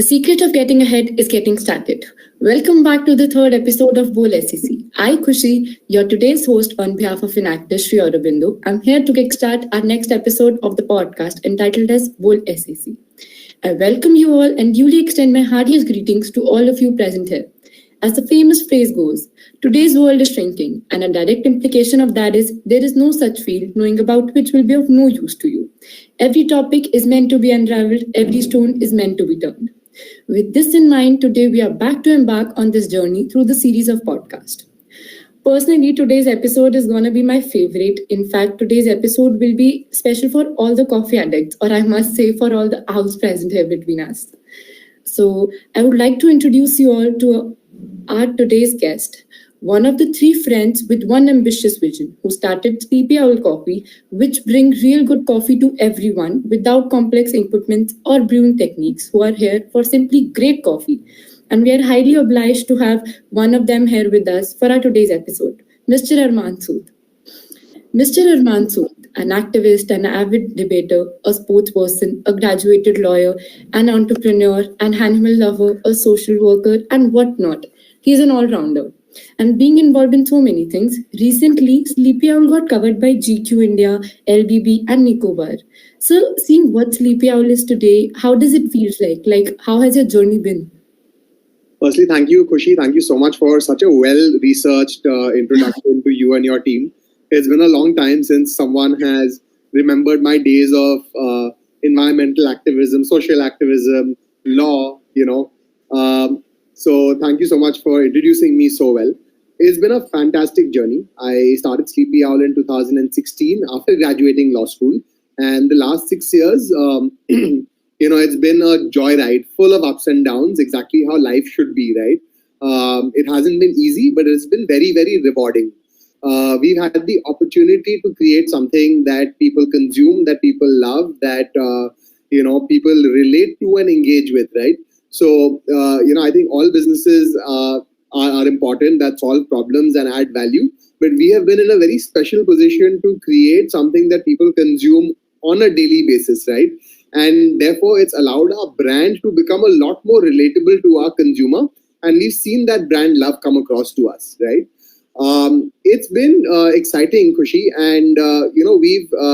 The secret of getting ahead is getting started. Welcome back to the third episode of BOL SAC. I, Khushi, your today's host on behalf of Enactus Sri Aurobindo. I'm here to kickstart our next episode of the podcast entitled as BOL SAC. I welcome you all and duly extend my heartiest greetings to all of you present here. As the famous phrase goes, today's world is shrinking, and a direct implication of that is there is no such field knowing about which will be of no use to you. Every topic is meant to be unraveled, every stone is meant to be turned. With this in mind, today we are back to embark on this journey through the series of podcasts. Personally, today's episode is going to be my favorite. In fact, today's episode will be special for all the coffee addicts, or I must say for all the owls present here between us. So I would like to introduce you all to our today's guest, one of the three friends with one ambitious vision who started Sleepy Owl Coffee, which bring real good coffee to everyone without complex equipment or brewing techniques, who are here for simply great coffee. And we are highly obliged to have one of them here with us for our today's episode, Mr. Armaan Sood. Mr. Armaan Sood, an activist, an avid debater, a sports person, a graduated lawyer, an entrepreneur, an animal lover, a social worker, and whatnot. He's an all-rounder. And being involved in so many things, recently Sleepy Owl got covered by GQ India, LBB, and Nicobar. So, seeing what Sleepy Owl is today, how does it feel like? Like, how has your journey been? Firstly, thank you, Khushi. Thank you so much for such a well-researched introduction to you and your team. It's been a long time since someone has remembered my days of environmental activism, social activism, law, So thank you so much for introducing me so well. It's been a fantastic journey. I started Sleepy Owl in 2016 after graduating law school. And the last 6 years, it's been a joyride full of ups and downs, exactly how life should be, right? It hasn't been easy, but it's been very, very rewarding. We've had the opportunity to create something that people consume, that people love, that, people relate to and engage with, right? So, I think all businesses are important that solve problems and add value. But we have been in a very special position to create something that people consume on a daily basis, right? And therefore, it's allowed our brand to become a lot more relatable to our consumer. And we've seen that brand love come across to us, right? It's been exciting, Khushi. And,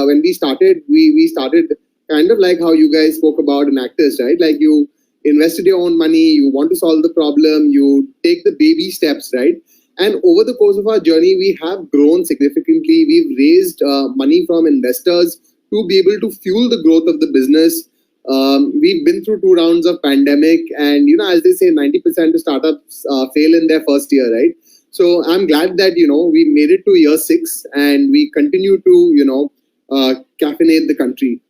when we started, we started kind of like how you guys spoke about Enactus, right? Like you invested your own money, you want to solve the problem, you take the baby steps, right? And over the course of our journey, we have grown significantly. We've raised money from investors to be able to fuel the growth of the business. We've been through 2 rounds of pandemic, and as they say, 90% of startups fail in their first year, right? So I'm glad that we made it to year 6, and we continue to caffeinate the country.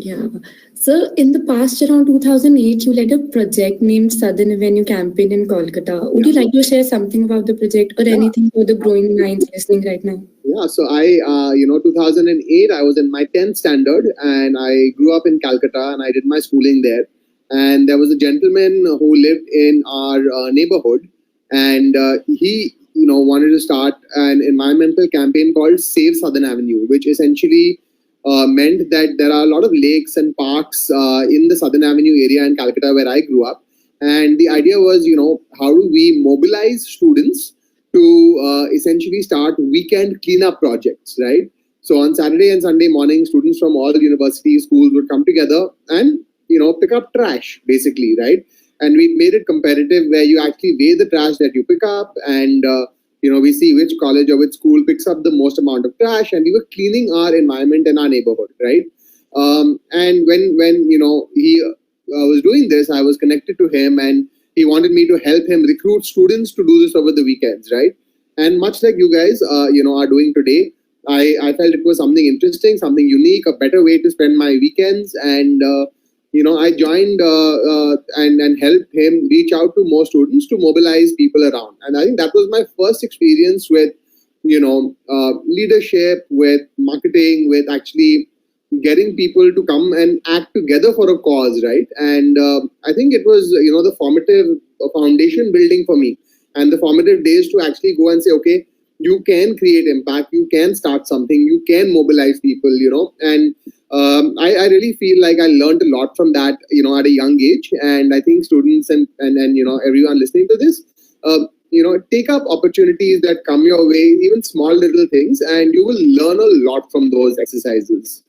Yeah. So, in the past, around 2008, you led a project named Southern Avenue Campaign in Kolkata. Would you like to share something about the project or anything for the growing minds listening right now? Yeah, so I, 2008, I was in my 10th standard, and I grew up in Calcutta, and I did my schooling there. And there was a gentleman who lived in our neighborhood, and he, wanted to start an environmental campaign called Save Southern Avenue, which essentially meant that there are a lot of lakes and parks in the Southern Avenue area in Calcutta where I grew up. And the idea was, how do we mobilize students to essentially start weekend cleanup projects, right? So on Saturday and Sunday morning, students from all the universities, schools would come together and, pick up trash, basically, right? And we made it competitive where you actually weigh the trash that you pick up and, we see which college or which school picks up the most amount of trash, and we were cleaning our environment in our neighborhood, right? And when he was doing this, I was connected to him, and he wanted me to help him recruit students to do this over the weekends, right? And much like you guys, are doing today, I felt it was something interesting, something unique, a better way to spend my weekends, and I joined and helped him reach out to more students to mobilize people around. And I think that was my first experience with, leadership, with marketing, with actually getting people to come and act together for a cause, right? And I think it was, the formative foundation building for me, and the formative days to actually go and say, okay, you can create impact, you can start something, you can mobilize people, and I really feel like I learned a lot from that, at a young age. And I think students and everyone listening to this, take up opportunities that come your way, even small little things, and you will learn a lot from those exercises.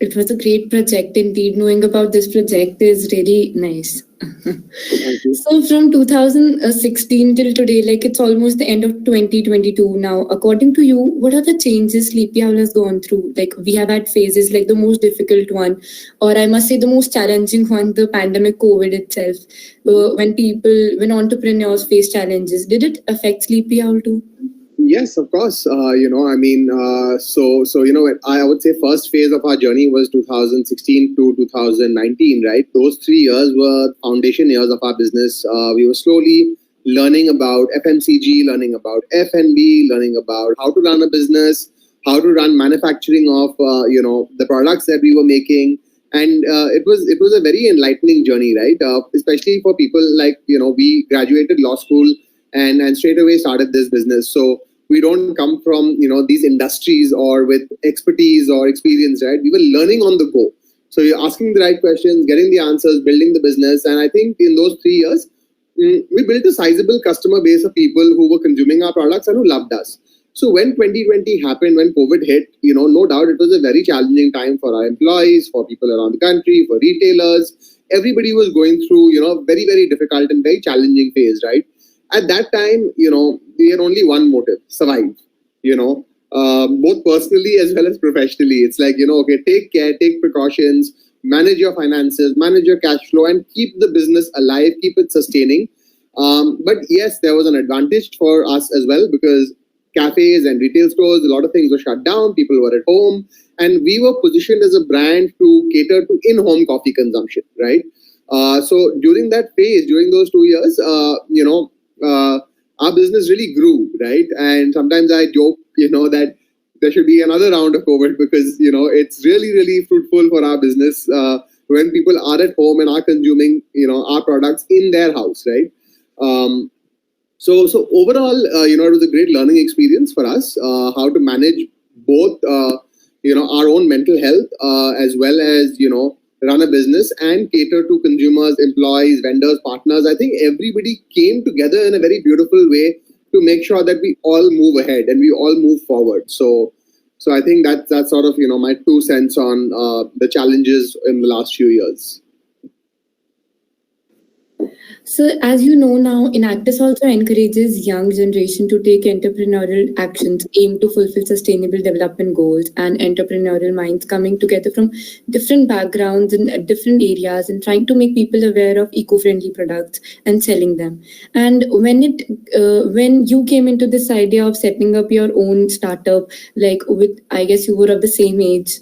It was a great project indeed. Knowing about this project is really nice. Thank you. So from 2016 till today, like it's almost the end of 2022 now. According to you, what are the changes Sleepy Owl has gone through? Like we have had phases, like the most difficult one, or I must say the most challenging one, the pandemic COVID itself. When entrepreneurs face challenges, did it affect Sleepy Owl too? Yes, of course. I would say first phase of our journey was 2016 to 2019, right? Those 3 years were foundation years of our business. We were slowly learning about FMCG, learning about F&B, learning about how to run a business, how to run manufacturing of, the products that we were making. And it was a very enlightening journey, right? Especially for people like, we graduated law school and straight away started this business. So we don't come from, these industries or with expertise or experience, right? We were learning on the go. So you're asking the right questions, getting the answers, building the business. And I think in those 3 years, we built a sizable customer base of people who were consuming our products and who loved us. So when 2020 happened, when COVID hit, no doubt it was a very challenging time for our employees, for people around the country, for retailers. Everybody was going through, very, very difficult and very challenging phase, right? At that time, we had only one motive: survive, both personally as well as professionally. It's like, okay, take care, take precautions, manage your finances, manage your cash flow, and keep the business alive, keep it sustaining. But yes, there was an advantage for us as well, because cafes and retail stores, a lot of things were shut down, people were at home, and we were positioned as a brand to cater to in-home coffee consumption, right? So during that phase, during those 2 years, our business really grew, right? And sometimes I joke, that there should be another round of COVID, because, it's really, really fruitful for our business when people are at home and are consuming, our products in their house, right? So overall, it was a great learning experience for us, how to manage both, our own mental health as well as, run a business and cater to consumers, employees, vendors, partners. I think everybody came together in a very beautiful way to make sure that we all move ahead and we all move forward. So I think that's sort of, my 2 cents on the challenges in the last few years. So as you know now, Enactus also encourages young generation to take entrepreneurial actions aimed to fulfill sustainable development goals, and entrepreneurial minds coming together from different backgrounds and different areas and trying to make people aware of eco-friendly products and selling them. And when you came into this idea of setting up your own startup, like with, I guess you were of the same age.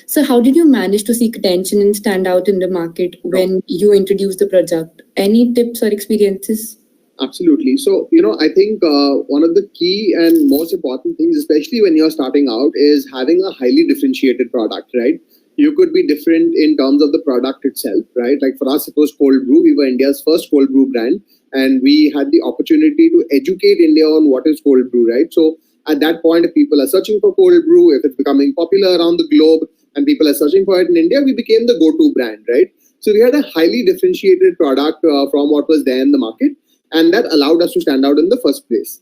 So how did you manage to seek attention and stand out in the market when you introduced the product? Any tips or experiences? Absolutely. So, I think one of the key and most important things, especially when you're starting out, is having a highly differentiated product, right? You could be different in terms of the product itself, right? Like for us, it was cold brew. We were India's first cold brew brand, and we had the opportunity to educate India on what is cold brew, right? So at that point, if people are searching for cold brew, if it's becoming popular around the globe and people are searching for it in India, we became the go-to brand, right? So we had a highly differentiated product from what was there in the market, and that allowed us to stand out in the first place.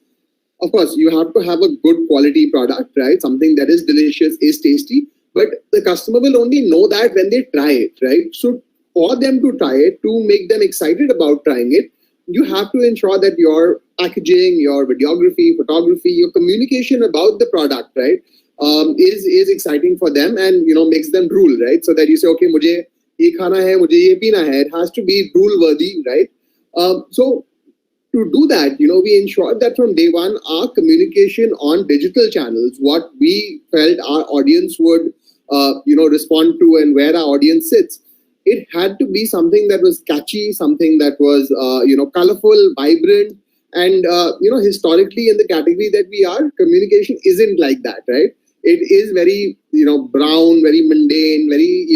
Of course, you have to have a good quality product, right? Something that is delicious, is tasty, but the customer will only know that when they try it, right? So for them to try it, to make them excited about trying it, you have to ensure that your packaging, your videography, photography, your communication about the product, right, is exciting for them and, makes them drool, right? So that you say, okay, mujhe ye khana hai, mujhe ye peena hai. It has to be drool worthy, right? So to do that, we ensured that from day one, our communication on digital channels, what we felt our audience would, respond to and where our audience sits, it had to be something that was catchy, something that was, colorful, vibrant. And, historically in the category that we are, communication isn't like that, right? It is very, brown, very mundane, very,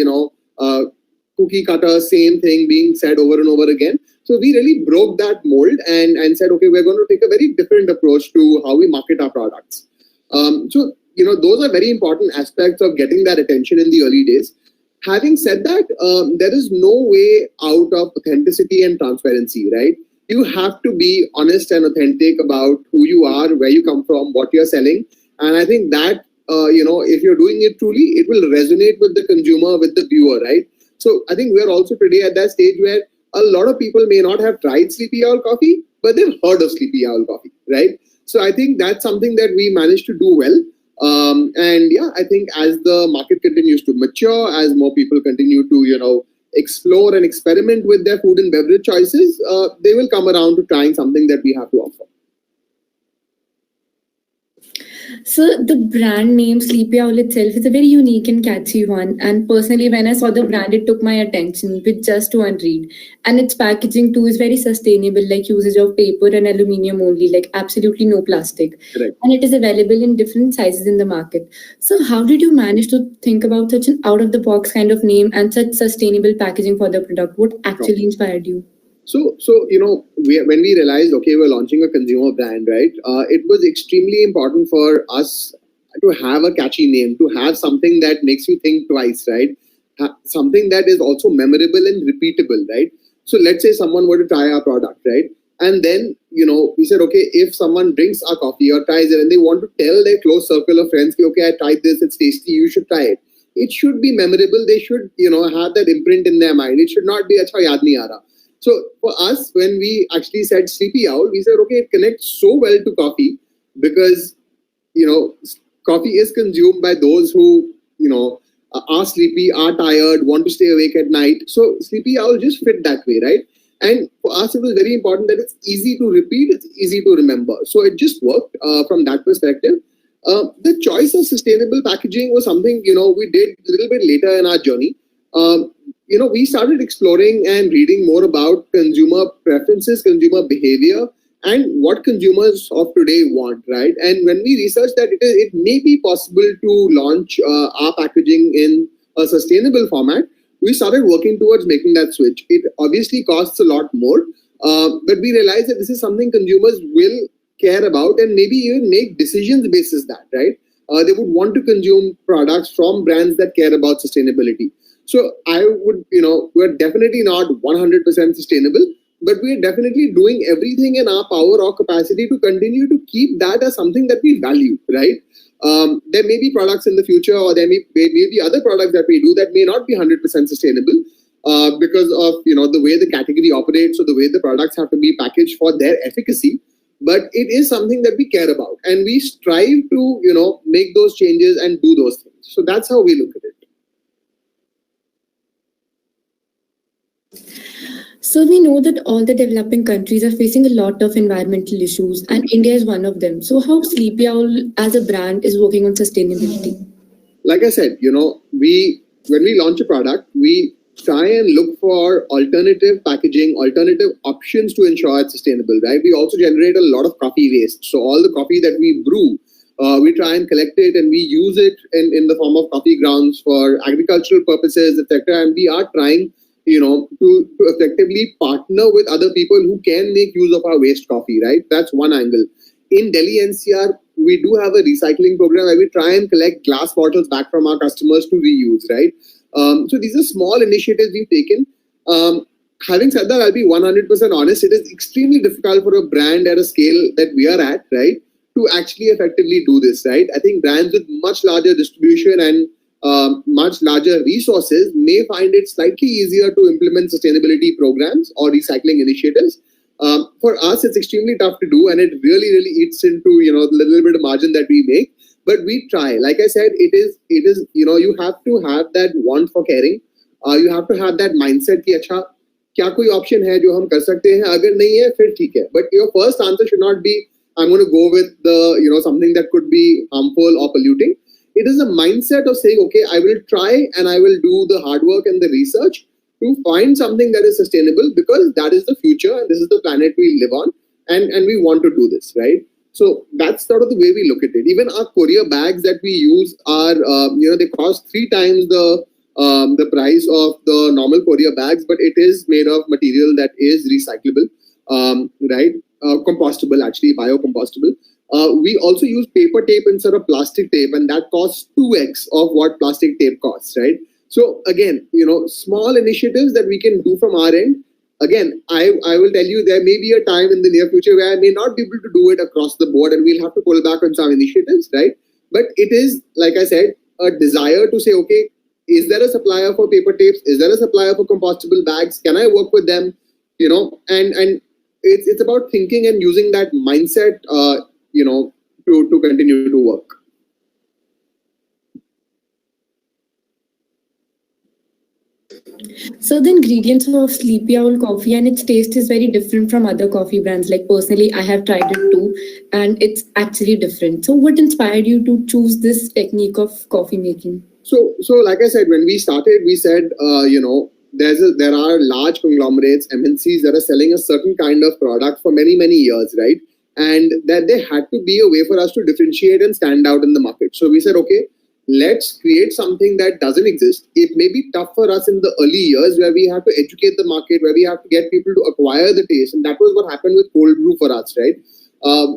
cookie cutter, same thing being said over and over again. So we really broke that mold and said, okay, we're going to take a very different approach to how we market our products. So, those are very important aspects of getting that attention in the early days. Having said that, there is no way out of authenticity and transparency, right? You have to be honest and authentic about who you are, where you come from, what you're selling. And I think that, if you're doing it truly, it will resonate with the consumer, with the viewer, right? So I think we're also today at that stage where a lot of people may not have tried Sleepy Owl coffee, but they've heard of Sleepy Owl coffee, right? So I think that's something that we managed to do well. And yeah, I think as the market continues to mature, as more people continue to, explore and experiment with their food and beverage choices, they will come around to trying something that we have to offer. So the brand name Sleepy Owl itself is a very unique and catchy one. And personally, when I saw the brand, it took my attention with just one read. And its packaging too is very sustainable, like usage of paper and aluminium only, like absolutely no plastic. Correct. And it is available in different sizes in the market. So how did you manage to think about such an out-of-the-box kind of name and such sustainable packaging for the product? What actually inspired you? So when we realized, okay, we're launching a consumer brand, right? It was extremely important for us to have a catchy name, to have something that makes you think twice, right? Something that is also memorable and repeatable, right? So let's say someone were to try our product, right? And then, we said, okay, if someone drinks our coffee or tries it and they want to tell their close circle of friends, okay, I tried this, it's tasty, you should try it. It should be memorable. They should, have that imprint in their mind. It should not be, acha yaad nahi aa raha. So for us, when we actually said Sleepy Owl, we said, okay, it connects so well to coffee because, coffee is consumed by those who, are sleepy, are tired, want to stay awake at night. So Sleepy Owl just fit that way, right? And for us, it was very important that it's easy to repeat, it's easy to remember. So it just worked from that perspective. The choice of sustainable packaging was something, we did a little bit later in our journey. We started exploring and reading more about consumer preferences, consumer behavior, and what consumers of today want, right? And when we researched that it may be possible to launch our packaging in a sustainable format, we started working towards making that switch. It obviously costs a lot more, but we realized that this is something consumers will care about and maybe even make decisions basis that, right? They would want to consume products from brands that care about sustainability. So I would, we're definitely not 100% sustainable, but we're definitely doing everything in our power or capacity to continue to keep that as something that we value, right? There may be products in the future or there may be other products that we do that may not be 100% sustainable because of, the way the category operates or the way the products have to be packaged for their efficacy. But it is something that we care about and we strive to, make those changes and do those things. So that's how we look at it. So we know that all the developing countries are facing a lot of environmental issues and India is one of them. So how Sleepy Owl as a brand is working on sustainability? Like I said, when we launch a product, we try and look for alternative packaging, alternative options to ensure it's sustainable, right? We also generate a lot of coffee waste. So all the coffee that we brew, we try and collect it and we use it in the form of coffee grounds for agricultural purposes, etc. And we are trying to effectively partner with other people who can make use of our waste coffee, right? That's one angle. In Delhi NCR, we do have a recycling program where we try and collect glass bottles back from our customers to reuse, right? So these are small initiatives we've taken. Having said that, I'll be 100% honest. It is extremely difficult for a brand at a scale that we are at, right, to actually effectively do this, right? I think brands with much larger distribution and much larger resources may find it slightly easier to implement sustainability programs or recycling initiatives. For us, it's extremely tough to do, and it really, really eats into the little bit of margin that we make. But we try. Like I said, it is you have to have that want for caring. You have to have that mindset कि अच्छा क्या कोई option है जो हम कर सकते हैं, अगर नहीं है फिर ठीक है. But your first answer should not be I'm going to go with the something that could be harmful or polluting. It is a mindset of saying, okay, I will try and I will do the hard work and the research to find something that is sustainable because that is the future and this is the planet we live on and we want to do this, right? So that's sort of the way we look at it. Even our courier bags that we use are, they cost 3 times the price of the normal courier bags, but it is made of material that is recyclable, right? Compostable, actually, biocompostable. we also use paper tape instead of plastic tape, and that costs 2x of what plastic tape costs, right? So again, small initiatives that we can do from our end. Again, I will tell you, there may be a time in the near future where I may not be able to do it across the board, and we'll have to pull back on some initiatives, right? But it is, like I said, a desire to say, okay, is there a supplier for paper tapes? Is there a supplier for compostable bags? Can I work with them? And it's about thinking and using that mindset, to continue to work. So the ingredients of Sleepy Owl coffee and its taste is very different from other coffee brands. Like personally, I have tried it too, and it's actually different. So what inspired you to choose this technique of coffee making? So like I said, when we started, we said, there are large conglomerates, MNCs, that are selling a certain kind of product for many, many years, right? And that there had to be a way for us to differentiate and stand out in the market. So we said, okay, let's create something that doesn't exist. It may be tough for us in the early years where we have to educate the market, where we have to get people to acquire the taste. And that was what happened with cold brew for us, right?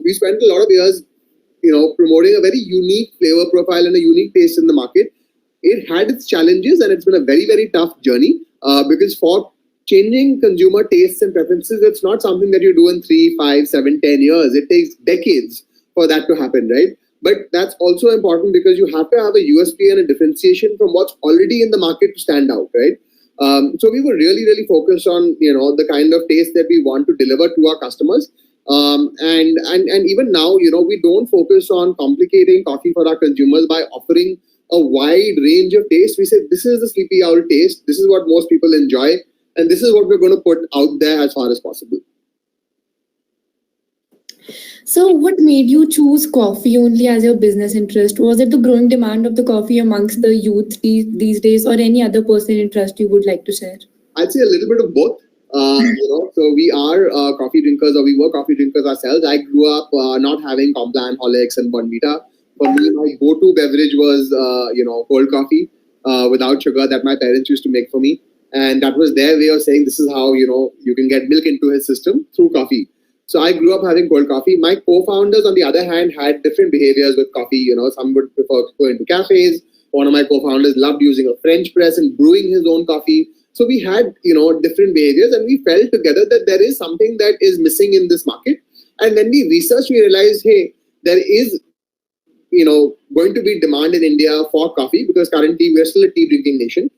We spent a lot of years, promoting a very unique flavor profile and a unique taste in the market. It had its challenges, and it's been a very, very tough journey because for changing consumer tastes and preferences, it's not something that you do in 3, 5, 7, 10 years. It takes decades for that to happen, right? But that's also important because you have to have a USP and a differentiation from what's already in the market to stand out, right? So we were really, really focused on, the kind of taste that we want to deliver to our customers. And even now, we don't focus on complicating coffee for our consumers by offering a wide range of taste. We say, this is the Sleepy Owl taste. This is what most people enjoy. And this is what we're going to put out there as far as possible. So what made you choose coffee only as your business interest? Was it the growing demand of the coffee amongst the youth these days, or any other personal interest you would like to share? I'd say a little bit of both. So we are coffee drinkers, or we were coffee drinkers ourselves. I grew up not having Complan, Horlicks, and Bonvita. For me, my go-to beverage was, cold coffee without sugar that my parents used to make for me. And that was their way of saying, this is how, you can get milk into his system through coffee. So I grew up having cold coffee. My co-founders, on the other hand, had different behaviors with coffee. Some would prefer going to cafes. One of my co-founders loved using a French press and brewing his own coffee. So we had, different behaviors, and we felt together that there is something that is missing in this market. And when we researched, we realized, hey, there is, going to be demand in India for coffee, because currently we're still a tea drinking nation.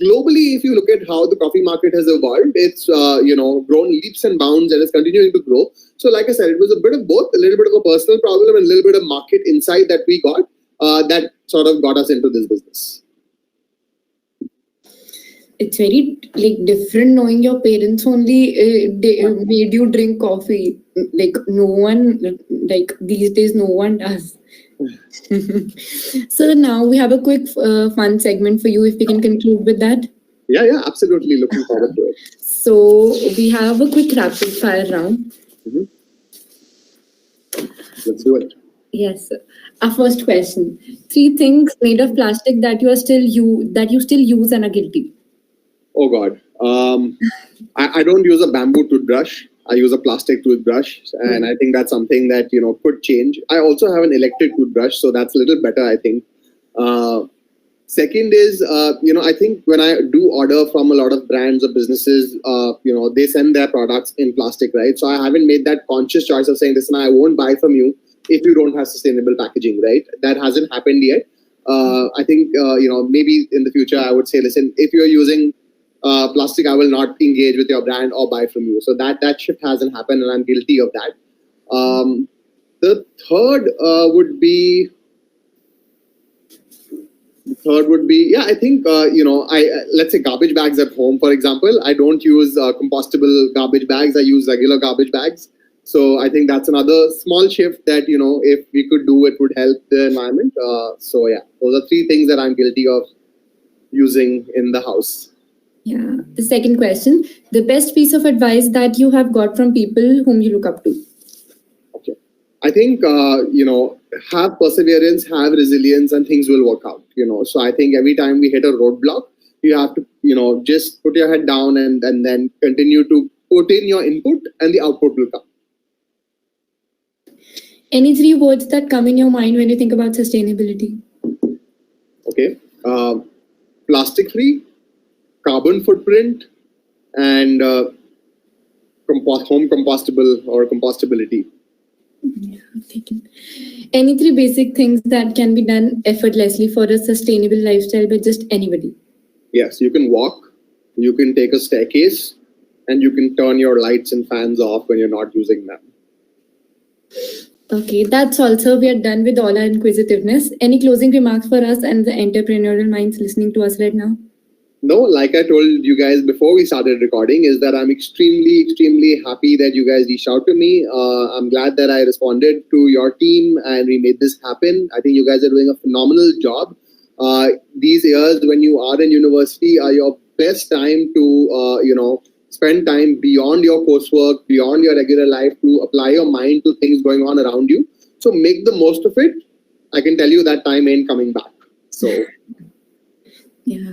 Globally, if you look at how the coffee market has evolved, it's grown leaps and bounds, and it's continuing to grow. So like I said, it was a bit of both, a little bit of a personal problem and a little bit of market insight that we got that sort of got us into this business. It's very different knowing your parents only made you drink coffee. No one, these days, no one does. So now we have a quick fun segment for you, if we can conclude with that. Yeah, absolutely. Looking forward to it. So we have a quick rapid fire round. Mm-hmm. Let's do it. Yes. Our first question: 3 things made of plastic that you still use and are guilty. Oh God. I don't use a bamboo toothbrush. I use a plastic toothbrush, and I think that's something that, could change. I also have an electric toothbrush, so that's a little better, I think. Second is, I think when I do order from a lot of brands or businesses, they send their products in plastic, right? So I haven't made that conscious choice of saying, listen, I won't buy from you if you don't have sustainable packaging, right? That hasn't happened yet. I think, maybe in the future, I would say, listen, if you're using plastic, I will not engage with your brand or buy from you. So that shift hasn't happened, and I'm guilty of that. The third would be, I think, let's say garbage bags at home, for example. I don't use compostable garbage bags. I use regular garbage bags. So I think that's another small shift that, if we could do, it would help the environment. Those are 3 things that I'm guilty of using in the house. Yeah. The second question: the best piece of advice that you have got from people whom you look up to. Okay. I think, have perseverance, have resilience, and things will work out, So I think every time we hit a roadblock, you have to, just put your head down and then continue to put in your input, and the output will come. Any three words that come in your mind when you think about sustainability? Okay. Plastic free, carbon footprint, and home compostable or compostability. Yeah, taken. Any three basic things that can be done effortlessly for a sustainable lifestyle by just anybody? Yes, you can walk, you can take a staircase, and you can turn your lights and fans off when you're not using them. Okay, that's also we are done with all our inquisitiveness. Any closing remarks for us and the entrepreneurial minds listening to us right now? No, like I told you guys before we started recording, is that I'm extremely happy that you guys reached out to me. I'm glad that I responded to your team and we made this happen. I think you guys are doing a phenomenal job. These years when you are in university are your best time to, spend time beyond your coursework, beyond your regular life to apply your mind to things going on around you. So make the most of it. I can tell you that time ain't coming back. So yeah.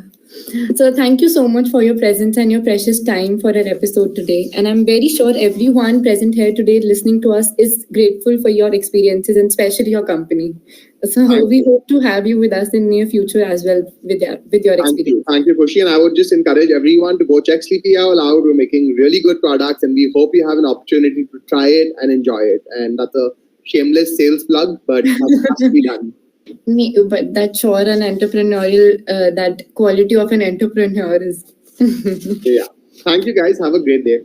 So thank you so much for your presence and your precious time for our episode today. And I'm very sure everyone present here today listening to us is grateful for your experiences and especially your company. So we hope to have you with us in near future as well with your experience. Thank you, Khushi. And I would just encourage everyone to go check Sleepy Owl out. We're making really good products and we hope you have an opportunity to try it and enjoy it. And that's a shameless sales plug, but that has to be done. But that sure an entrepreneurial, that quality of an entrepreneur is. Yeah. Thank you guys. Have a great day.